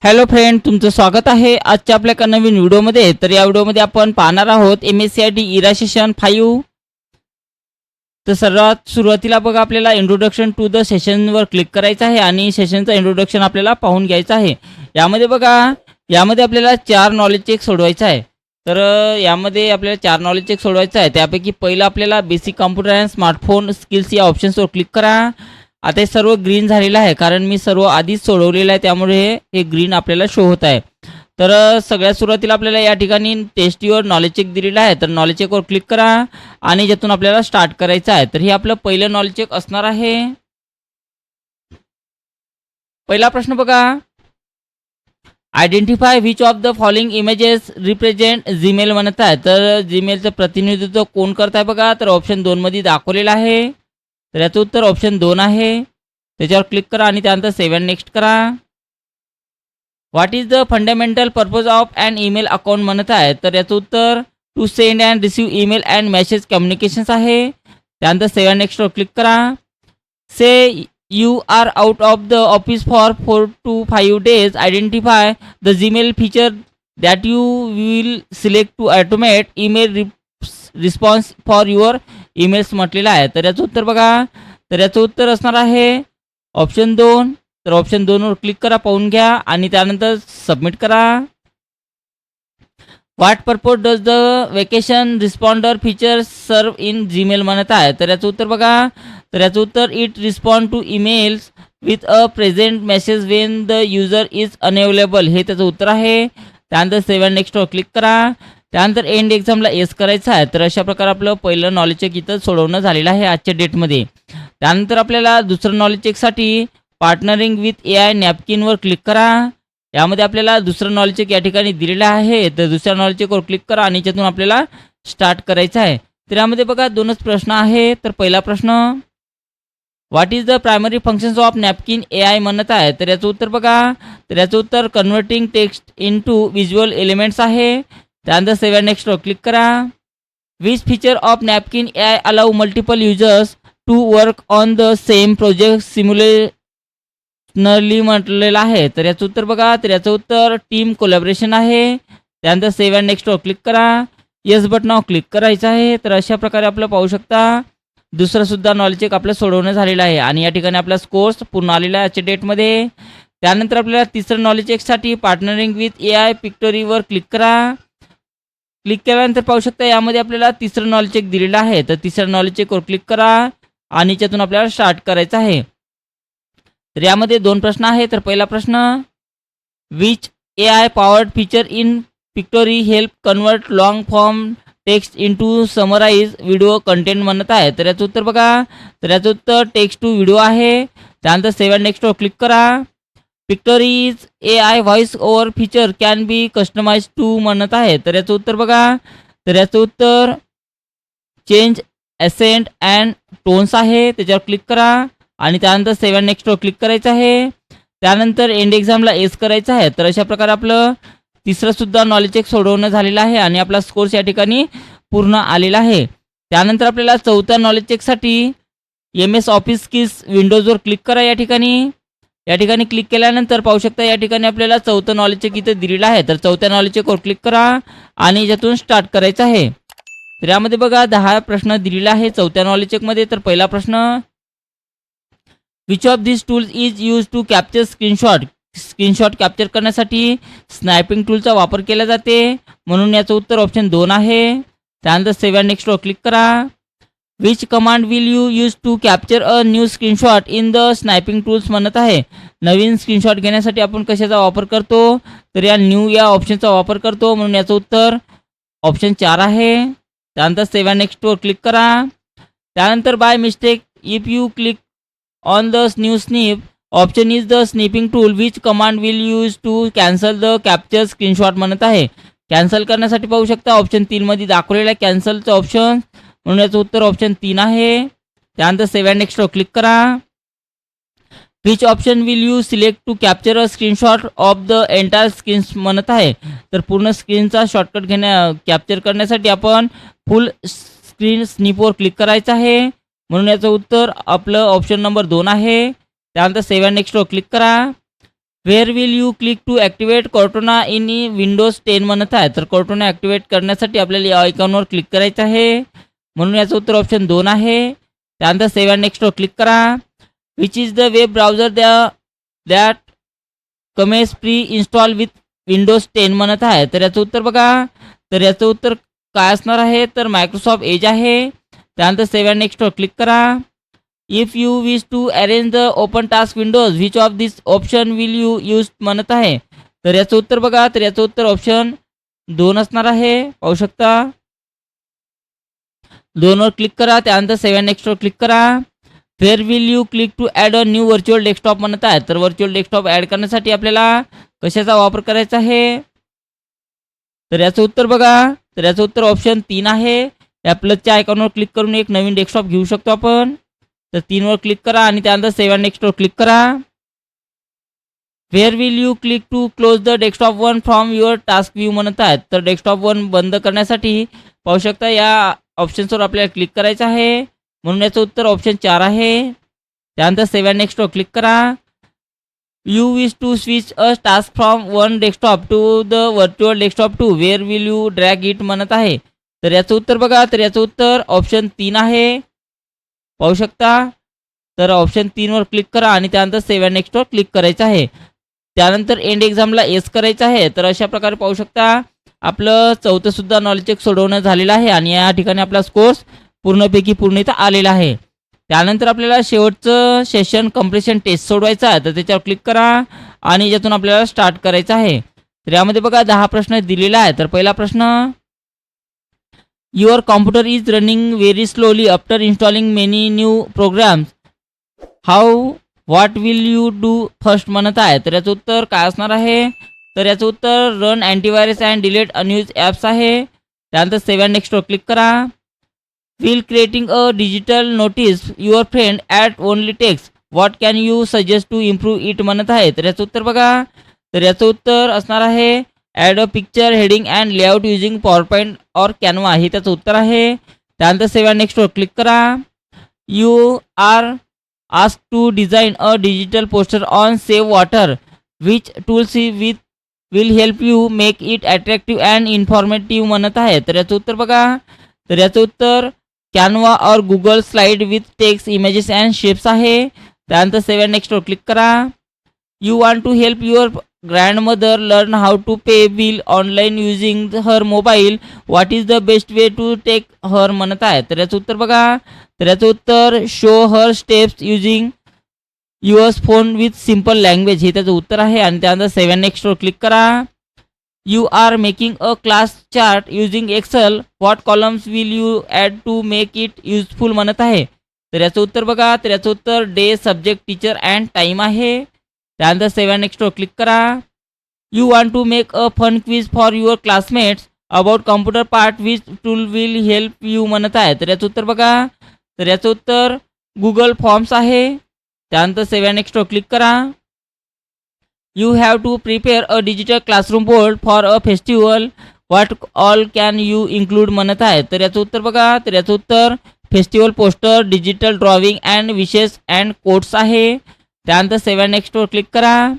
Hello friend, तुमचं स्वागत आहे आजच्या आपल्या एका नवीन व्हिडिओमध्ये. तर या व्हिडिओमध्ये आपण पाहणार आहोत MSCIT इरा सेशन 5. तर सर्वात सुरुवातीला बघा, आपल्याला इंट्रोडक्शन टू द सेशनवर क्लिक करायचं आहे आणि सेशनचं इंट्रोडक्शन आपल्याला पाहून घ्यायचं आहे. यामध्ये बघा, यामध्ये आपल्याला 4 नॉलेज चेक सोडवायचं आहे. तर यामध्ये आपल्याला 4 नॉलेज चेक सोडवायचं आहे. त्यापैकी पहिलं आपल्याला basic computer and smartphone skills या ऑप्शन्सवर क्लिक करा. आता हे सर्व ग्रीन झालेलं आहे, कारण मी सर्व आधीच सोडवलेलं आहे, त्यामुळे हे ग्रीन आपल्याला शो होत आहे. तर सगळ्यात सुरुवातीला आपल्याला या ठिकाणी टेस्ट युअर नॉलेज चेक दिलेला आहे. तर नॉलेज चेकवर क्लिक करा आणि ज्यातून आपल्याला स्टार्ट करायचं आहे. तर हे आपलं पहिलं नॉलेज चेक असणार आहे. पहिला प्रश्न बघा, identify which of the following images represent Gmail म्हणत आहे. तर जीमेलचं प्रतिनिधित्व कोण करत आहे बघा, तर ऑप्शन 2 मध्ये दाखवलेलं आहे. तर याचं उत्तर ऑप्शन 2 आहे. त्याच्यावर क्लिक करा आणि त्यानंतर सेव्ह अँड नेक्स्ट करा. What is the fundamental purpose of an email account म्हणत आहे. तर याचं उत्तर to send and receive email and message communications आहे. त्यानंतर सेव्ह अँड नेक्स्टवर क्लिक करा. Say you are out of the office for 4 to 5 days. Identify the Gmail feature that you will select to automate email response for your emails म्हटलेलं आहे. तर याचं उत्तर बघा, तर याचं उत्तर असणार आहे ऑप्शन 2. तर ऑप्शन 2 वर क्लिक करा, पाहून घ्या आणि त्यानंतर सबमिट करा. What purpose does the vacation responder feature serve in Gmail म्हणत आहे. तर याचं उत्तर बघा, तर याचं उत्तर it respond to emails with a present message when the user is unavailable, हे त्याचं उत्तर आहे. त्यानंतर सेव्ह अँड नेक्स्टवर क्लिक करा. त्यानंतर एंड एक्झामला येस करायचं आहे. तर अशा प्रकारे आपलं पहिलं नॉलेज चेक इथं सोडवणं झालेलं आहे आजच्या डेटमध्ये. त्यानंतर आपल्याला दुसरं नॉलेज चेकसाठी पार्टनरिंग विथ AI नॅपकिनवर क्लिक करा. यामध्ये आपल्याला दुसरं नॉलेज चेक या ठिकाणी दिलेलं आहे. तर दुसऱ्या नॉलेज चेकवर क्लिक करा आणि याच्यातून आपल्याला स्टार्ट करायचं आहे. तर यामध्ये बघा 2च प्रश्न आहे. तर पहिला प्रश्न, what is the primary functions of Napkin AI म्हणत आहे. तर याचं उत्तर बघा, तर याचं उत्तर converting text into visual elements आहे. त्यानंतर सेव्ह अँड नेक्स्टवर क्लिक करा. Which feature of Napkin AI allow multiple users to work on the same project simultaneously म्हटलेलं आहे. तर याचं उत्तर बघा, तर याचं उत्तर टीम कोलॅबरेशन आहे. त्यानंतर सेव्ह अँड नेक्स्टवर क्लिक करा. येस बटनावर क्लिक करायचं आहे. तर अशा प्रकारे आपलं पाहू शकता दुसरं सुद्धा नॉलेज चेक आपलं सोडवणं झालेलं आहे आणि या ठिकाणी आपला स्कोर्स पूर्ण आलेला आहे आजच्या डेटमध्ये. त्यानंतर आपल्याला तिसरं नॉलेज चेकसाठी पार्टनरिंग विथ AI पिक्टोरीवर क्लिक करा. क्लिक केल्यानंतर पाहू शकता यामध्ये आपल्याला तिसरं नॉलेज चेक दिलेलं आहे. तर तिसरं नॉलेज चेकवर क्लिक करा आणि याच्यातून आपल्याला स्टार्ट करायचं आहे. तर यामध्ये 2 प्रश्न आहे. तर पहिला प्रश्न, which AI powered feature in Pictory help convert long form text into summarize video content म्हणत आहे. तर याचं उत्तर बघा, तर याचं उत्तर टेक्स्ट टू व्हिडिओ आहे. त्यानंतर सेव्ह अँड नेक्स्टवर क्लिक करा. Pictory's AI voice over feature can be customize to म्हणत आहे. तर याचं उत्तर बघा, तर याचं उत्तर चेंज ॲसेंट अँड टोन्स आहे. त्याच्यावर क्लिक करा आणि त्यानंतर सेव्ह अँड नेक्स्टवर क्लिक करायचं आहे. त्यानंतर एंड एक्झामला येस करायचं आहे. तर अशा प्रकारे आपलं तिसरं सुद्धा नॉलेज चेक सोडवणं झालेलं आहे आणि आपला स्कोर्स या ठिकाणी पूर्ण आलेला आहे. त्यानंतर आपल्याला चौथ्या नॉलेज चेकसाठी MS ऑफिस स्किल्स विंडोजवर क्लिक करा. या ठिकाणी क्लिक केल्यानंतर पाहू शकता या ठिकाणी आपल्याला चौथं नॉलेज चेक इथे दिलेलं आहे. तर चौथ्या नॉलेज चेकवर क्लिक करा आणि याच्यातून स्टार्ट करायचं आहे. तर यामध्ये बघा 10 प्रश्न दिलेला आहे चौथ्या नॉलेज चेकमध्ये. तर पहिला प्रश्न, which of this tools is use to capture screenshot capture करण्यासाठी स्नॅपिंग टूलचा वापर केला जाते, म्हणून याचं उत्तर ऑप्शन 2 आहे. त्यानंतर सेव्ह अँड नेक्स्टवर क्लिक करा. Which command will you use to capture a new screenshot in the snapping tools म्हणत आहे. नवीन स्क्रीनशॉट घेण्यासाठी आपण कशाचा वापर करतो, तर या न्यू या ऑप्शनचा वापर करतो, म्हणून याचं उत्तर ऑप्शन 4 आहे. त्यानंतर सेव्ह अँड नेक्स्टवर क्लिक करा. त्यानंतर by mistake if you click on the new snip option is the snipping tool which command will use to cancel the capture screenshot म्हणत आहे. कॅन्सल करण्यासाठी पाहू शकता ऑप्शन 3 मध्ये दाखवलेलं आहे कॅन्सलचं ऑप्शन, म्हणून याचं उत्तर ऑप्शन 3 आहे. त्यानंतर सेव्ह अँड नेक्स्टवर क्लिक करा. Which option will you select to capture a screenshot of the entire screen म्हणत आहे. तर पूर्ण स्क्रीनचा शॉर्टकट कॅप्चर करण्यासाठी आपण फुल स्क्रीन स्निपवर क्लिक करायचं आहे, म्हणून याचं उत्तर आपलं ऑप्शन नंबर 2 आहे. त्यानंतर सेव्ह अँड नेक्स्टवर क्लिक करा. Where will you click to activate Cortana in Windows 10 म्हणत आहे. तर कॉर्टोना ॲक्टिवेट करण्यासाठी आपल्याला या आयकॉनवर क्लिक करायचं आहे. म्हणून याचं उत्तर ऑप्शन 2 आहे. त्यानंतर सेव्ह अँड नेक्स्टवर क्लिक करा. Which is the web browser that comes pre install with Windows 10 म्हणत आहे. तर याचं उत्तर बघा. तर याचं उत्तर काय असणार आहे, तर मायक्रोसॉफ्ट एज आहे. त्यानंतर सेव्ह अँड नेक्स्टवर क्लिक करा. If you wish to arrange the open task windows which of this option will you use म्हणत आहे. तर याचं उत्तर बघा. तर याचं उत्तर ऑप्शन 2 असणार आहे. पाहू शकता. 2 वर क्लिक करा. त्यानंतर सेव्ह अँड नेक्स्टवर क्लिक करा. Where will you click to add a new virtual desktop म्हणत आहे. तर व्हर्च्युअल डेस्कटॉप ॲड करण्यासाठी आपल्याला कशाचा वापर करायचा आहे, तर याचं उत्तर बघा. तर याचं उत्तर ऑप्शन 3 आहे. या प्लसच्या आयकॉनवर क्लिक करून एक नवीन डेस्कटॉप घेऊ शकतो आपण. तर 3 वर क्लिक करा आणि त्यानंतर सेव्ह अँड नेक्स्टवर क्लिक करा. Where will you click to close the desktop 1 from your task view म्हणत आहेत. तर डेस्कटॉप 1 बंद करण्यासाठी पाहू शकता या ऑप्शन्सवर आपल्याला क्लिक करायचं आहे. म्हणून याचं उत्तर ऑप्शन 4 आहे. त्यानंतर सेव्ह अँड नेक्स्टवर क्लिक करा. You wish to switch a task from one desktop to the virtual desktop to where will you drag it म्हणत आहे. तर याचं उत्तर बघा. तर याचं उत्तर ऑप्शन 3 आहे. पाहू शकता. तर ऑप्शन 3 वर क्लिक करा आणि त्यानंतर सेव्ह अँड नेक्स्टवर क्लिक करायचं आहे. त्यानंतर एंड एक्झामला येस करायचं आहे. तर अशा प्रकारे पाहू शकता आपलं 4थं सुद्धा नॉलेज चेक सोडवणं झालेलं आहे आणि या ठिकाणी आपला स्कोर्स पूर्णपैकी पूर्ण इथं आलेला आहे. त्यानंतर आपल्याला शेवटचं सेशन कंप्लीशन टेस्ट सोडवायचं आहे. तर त्याच्यावर क्लिक करा आणि यातून आपल्याला स्टार्ट करायचं आहे. तर यामध्ये बघा 10 प्रश्न दिलेला आहे. तर पहिला प्रश्न, your computer is running very slowly after installing many new programs. How what will you do first म्हणत आहे. तर याचं उत्तर काय असणार आहे, तर याचं उत्तर run antivirus and delete unused apps आहे. त्यानंतर सेव्ह अँड नेक्स्टवर क्लिक करा. Will creating a digital notice your friend at only text what can you suggest to improve it म्हणत आहे. तर याचं उत्तर बघा. तर याचं उत्तर असणार आहे add a picture heading and layout using PowerPoint or Canva, हे त्याचं उत्तर आहे. त्यानंतर सेव्ह अँड नेक्स्टवर क्लिक करा. You are ask to design a digital poster on save water which tools will help you make it attractive and informative म्हणत आहे. तर याचं उत्तर बघा. तर याचं उत्तर कॅनवा और Google slide with text images and shapes आहे. त्यानंतर सेव्ह अँड नेक्स्टवर क्लिक करा. You want to help your grandmother learn how to pay bill online using her mobile what is the best way to take her म्हणत आहे. तर याचं उत्तर बघा. तर याचं उत्तर show her steps using yours phone with simple language, हे त्याचं उत्तर आहे. आणि त्यानंतर सेव्ह अँड नेक्स्टवर क्लिक करा. You are making a class chart using Excel what columns will you add to make it useful म्हणत आहे. तर याचं उत्तर बघा. तर याचं उत्तर day, subject, teacher and time आहे. त्यानंतर सेव्ह अँड नेक्स्टवर क्लिक करा. You want to make a fun quiz for your classmates about computer part which tool will help you म्हणत आहे. तर याचं उत्तर बघा. तर याचं उत्तर गुगल फॉर्म्स आहे. त्यानंतर सेव्ह अँड नेक्स्टवर क्लिक करा. You have to prepare a digital classroom board for a festival what all can you include म्हणत आहे. तर याचं उत्तर बघा. तर याचं उत्तर festival poster, digital drawing and wishes and quotes आहे. त्यानंतर सेव्ह अँड नेक्स्टवर क्लिक करा.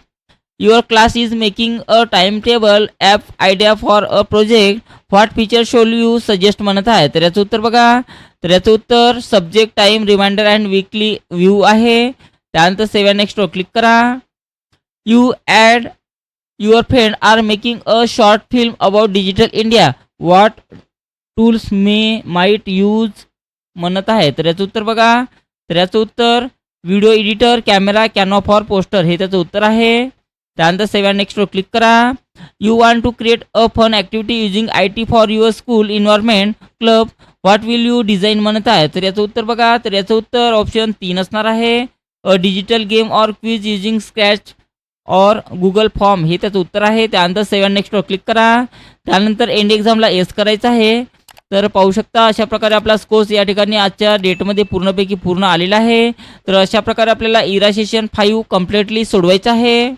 Your class is making a time table app idea for a project what feature should you suggest म्हणत आहे. तर याचं उत्तर बघा. तर याचं उत्तर subject, time, reminder and weekly view आहे. त्यानंतर सेव्ह अँड नेक्स्टवर क्लिक करा. You and your friend are making a short film about digital India what tools might use म्हणत आहे. तर याचं उत्तर बघा. तर याचं उत्तर video editor, camera, Canva for poster, हे त्याचं उत्तर आहे. त्यानंतर सेव्ह अँड नेक्स्टवर क्लिक करा. You want to create a fun activity using IT for your school environment club what will you design म्हणत आहे. तर याचं उत्तर बघा. तर याचं उत्तर ऑप्शन 3 असणार आहे. A digital game or quiz using scratch और गुगल फॉर्म, हे त्याचं उत्तर आहे. त्यानंतर सेव्ह अँड नेक्स्टवर क्लिक करा. त्यानंतर एंड एक्झामला येस करायचं आहे. तर पाहू शकता अशा प्रकारे आपला स्कोर्स या ठिकाणी आजच्या डेटमध्ये पूर्णपैकी पूर्ण आलेला आहे. तर अशा प्रकारे आपल्याला इरा सेशन 5 कम्प्लिटली सोडवायचं आहे.